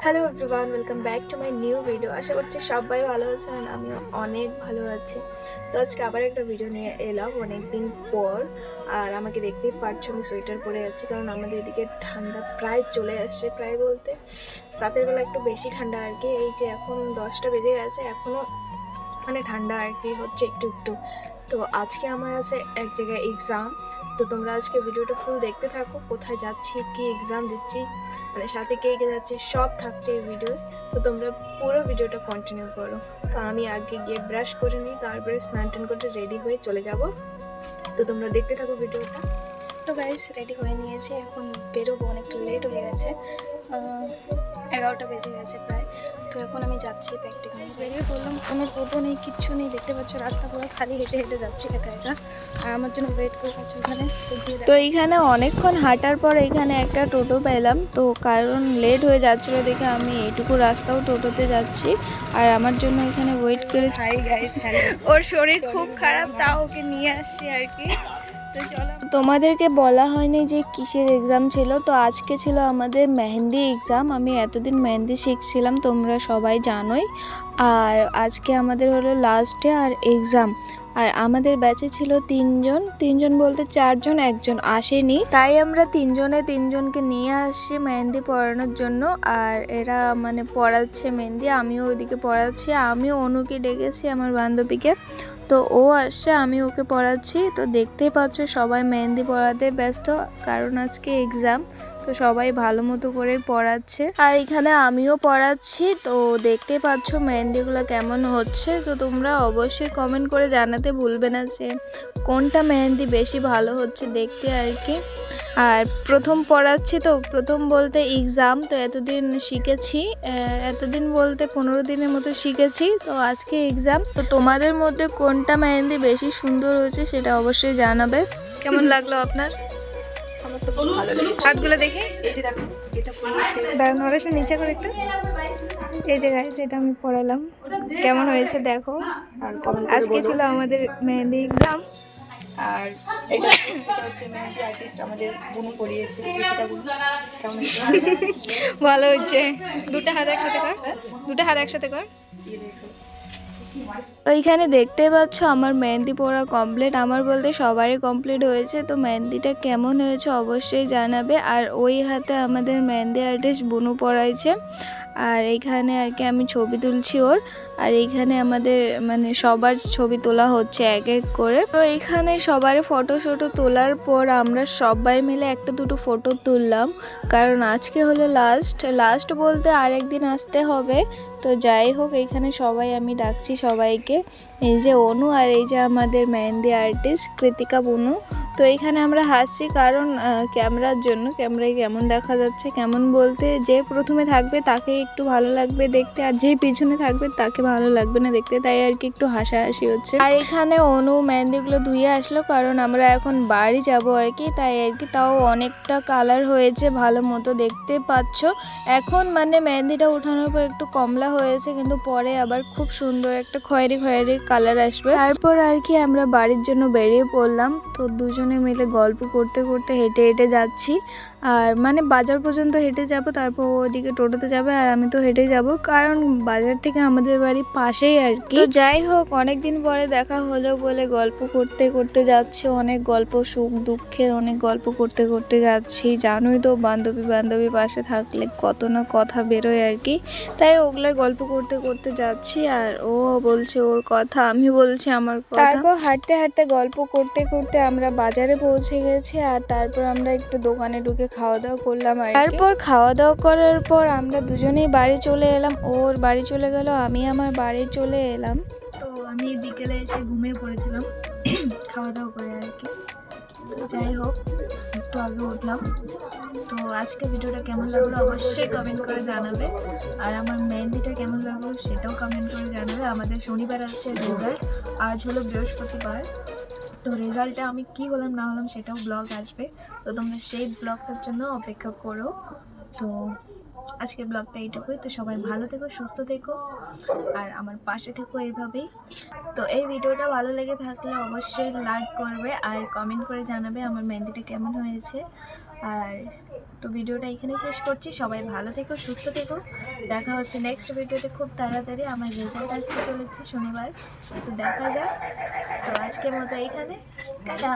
Hello everyone, welcome back to my new video. আশা করছি সবাই ভালো আছেন, আমিও অনেক ভালো আছি। তো আজকে আবার একটা ভিডিও নিয়ে এলাম অনেকদিন পর। আর আমাকে দেখতেই পারছো, আমি সোয়েটার পরে আছি কারণ আমাদের এদিকে ঠান্ডা প্রায় চলে আসছে। প্রায় বলতে রাতের বেলা একটু বেশি ঠান্ডা আর কি। এই যে এখন 10টা বেজে গেছে, এখনও মানে ঠান্ডা আর কি হচ্ছে একটু একটু। তো আজকে আমার আছে এক জায়গায় এক্সাম। তো তোমরা আজকে ভিডিওটা ফুল দেখতে থাকো, কোথায় যাচ্ছি, কি এক্সাম দিচ্ছি, মানে সাথে কে কে যাচ্ছে সব থাকছে এই ভিডিও। তো তোমরা পুরো ভিডিওটা কন্টিনিউ করো। তো আমি আগে গিয়ে ব্রাশ করে নিই, তারপরে স্নান টান করে রেডি হয়ে চলে যাব। তো তোমরা দেখতে থাকো ভিডিওটা। তো গাইস, রেডি হয়ে নিয়েছি, এখন বেরোবো, অনেকটা লেট হয়ে গেছে। 11টা বেজে গেছে প্রায়। তো এখন আমি যাচ্ছি প্র্যাকটিক্যাল। বেরিয়ে পড়লাম, কোনো টোটো নেই, কিচ্ছু নেই, দেখতে পাচ্ছ রাস্তা পুরো খালি, হেঁটে হেঁটে যাচ্ছি একা একা। আর আমার জন্য ওয়েট করে আছে ওখানে। তো এইখানে অনেকক্ষণ হাঁটার পর এখানে একটা টোটো পেলাম। তো কারণ লেট হয়ে যাচ্ছিলো দেখে আমি এইটুকু রাস্তাও টোটোতে যাচ্ছি, আর আমার জন্য এখানে ওয়েট করে। Hi guys, hello. ওর শরীর খুব খারাপ, তাও ওকে নিয়ে আসছি আর কি। তো চলো, তোমাদেরকে বলা হয়নি যে কিসের এক্সাম ছিল। তো আজকে ছিল আমাদের মেহেন্দি এক্সাম। আমি এতদিন মেহেন্দি শিখছিলাম, তোমরা সবাই জানোই। আর আজকে আমাদের হলো লাস্ট ডে আর এক্সাম। আর আমাদের ব্যাচে ছিল তিনজন বলতে চারজন, একজন আসেনি, তাই আমরা তিনজনকে নিয়ে আসছি মেহেন্দি পড়ানোর জন্য। আর এরা মানে পড়াচ্ছে মেহেন্দি, আমিও ওইদিকে পড়াচ্ছি। আমিও অনুকে ডেকেছি, আমার বান্ধবীকে। তো ও আসছে, আমি ওকে পড়াচ্ছি। তো দেখতেই পাচ্ছ সবাই মেহেন্দি পড়াতে ব্যস্ত, কারণ আজকে এক্সাম। তো সবাই ভালো মতো করে পড়াচ্ছে, আর এখানে আমিও পড়াচ্ছি। তো দেখতে পাচ্ছ মেহেন্দিগুলো কেমন হচ্ছে। তো তোমরা অবশ্যই কমেন্ট করে জানাতে ভুলবে না যে কোনটা মেহেন্দি বেশি ভালো হচ্ছে দেখতে আর কি। আর প্রথম পড়াচ্ছি, তো প্রথম বলতে এক্সাম। তো এতদিন শিখেছি, এতদিন বলতে 15 দিনের মতো শিখেছি। তো আজকে এক্সাম। তো তোমাদের মধ্যে কোনটা মেহেন্দি বেশি সুন্দর হয়েছে সেটা অবশ্যই জানাবে। কেমন লাগলো আপনার? আমার তো খুব ভালো লেগেছে। হাতগুলো দেখে এই যে দেখো, এটা পড়েছে। নরেশন নিচে করে একটু। এই যে গাইস, এটা আমি পড়ালাম, কেমন হয়েছে দেখো। আর কমেন্ট করে আজকে বলো। ছিল আমাদের মেহেন্দি এক্সাম। আর এটা হচ্ছে মেহেন্দি আর্টিস্ট আমাদের বুনু পড়িয়েছে, কৃতিকা বুনু। কেমন হয়েছে? ভালো হচ্ছে। দুটো হাত একসাথে কর, দুটো হাত একসাথে কর। এই দেখো। ওইখানে দেখতে পাচ্ছ আমার মেহেন্দি পড়া কমপ্লিট। আমার বলতে সবারই কমপ্লিট হয়েছে। তো মেহেন্দিটা কেমন হয়েছে অবশ্যই জানাবে। আর ওই হাতে আমাদের মেহেন্দি আর্টিস্ট বুনু পড়াইছে। আর এইখানে আর কি আমি ছবি তুলছি ওর। আর এইখানে আমাদের মানে সবার ছবি তোলা হচ্ছে এক এক করে। তো এইখানে সবার ফটো তোলার পর আমরা সবাই মিলে একটা দুটো ফটো তুললাম, কারণ আজকে হলো লাস্ট বলতে আরেকদিন আসতে হবে। তো যাই হোক, এইখানে সবাই আমি ডাকছি সবাইকে। এই যে অনু, আর এই যে আমাদের মেহেন্দি আর্টিস্ট কৃতিকা বুনু। তো এইখানে আমরা হাসছি কারণ ক্যামেরার জন্য, ক্যামেরায় কেমন দেখা যাচ্ছে, কেমন বলতে যে প্রথমে থাকবে তাকে একটু ভালো লাগবে দেখতে, আর যে পিছনে থাকবে তাকে ভালো লাগবে না দেখতে, তাই আর কি একটু হাসাহাসি হচ্ছে। আর এখানে অনু মেহেন্দিগুলো ধুয়ে আসলো, কারণ আমরা এখন বাড়ি যাব আর কি, তাই আর কি। তাও অনেকটা কালার হয়েছে, ভালো মতো দেখতে পাচ্ছ। এখন মানে মেহেন্দিটা উঠানোর পর একটু কমলা হয়েছে, কিন্তু পরে আবার খুব সুন্দর একটা খয়েরি কালার আসবে। তারপর আর কি আমরা বাড়ির জন্য বেরিয়ে পড়লাম। তো দুজনে মিলে গল্প করতে করতে হেঁটে হেঁটে যাচ্ছি। আর মানে বাজার পর্যন্ত হেঁটে যাব, তারপর ওদিকে টোটোতে যাবে, আর আমি তো হেঁটে যাব, কারণ বাজার থেকে আমাদের বাড়ি পাশেই আর কি। তো যাই হোক, অনেকদিন পরে দেখা হলো বলে গল্প করতে করতে যাচ্ছি। অনেক গল্প, সুখ দুঃখের অনেক গল্প করতে করতে যাচ্ছি। জানোই তো বান্ধবী পাশে থাকলে কত না কথা বেরোয় আর কি। তাই ওগুলাই গল্প করতে করতে যাচ্ছি, আর ও বলছে ওর কথা, আমি বলছি আমার কথা। তারপর হাঁটতে হাঁটতে গল্প করতে করতে আমরা বাজারে পৌঁছে গেছি। আর তারপর আমরা একটু দোকানে ঢুকে খাওয়া দাওয়া করলাম আর তারপর খাওয়া দাওয়া করার পর আমরা দুজনেই বাড়ি চলে এলাম। ওর বাড়ি চলে গেল, আমি আমার বাড়ি চলে এলাম। তো আমি বিকেলে এসে ঘুমিয়ে পড়েছিলাম খাওয়া দাওয়া করে আর কি। তো যাই হোক, একটু আগে উঠলাম। তো আজকে ভিডিওটা কেমন লাগলো অবশ্যই কমেন্ট করে জানাবে, আর আমার মেহেন্দিটা কেমন লাগলো সেটাও কমেন্ট করে জানাবে। আমাদের শনিবার আছে রেজাল্ট, আজ হলো বৃহস্পতিবার। তো রেজাল্টে আমি কি হলাম না হলাম সেটাও ব্লগ আসবে। তো তোমরা সেই ব্লগটার জন্য অপেক্ষা করো। তো আজকের ব্লগটা এইটুকুই। তো সবাই ভালো থেকো, সুস্থ থেকো, আর আমার পাশে থেকো এইভাবেই। তো এই ভিডিওটা ভালো লেগে থাকলে অবশ্যই লাইক করবে, আর কমেন্ট করে জানাবে আমার মেহেন্দিটা কেমন হয়েছে। আর তো ভিডিওটা এখানেই শেষ করছি। সবাই ভালো থেকো, সুস্থ থেকো। দেখা হচ্ছে নেক্সট ভিডিওতে খুব তাড়াতাড়ি। আমার রেজাল্ট আসতে চলেছে শনিবার, তো দেখা যাক। তো আজকের মতো এইখানে টাটা।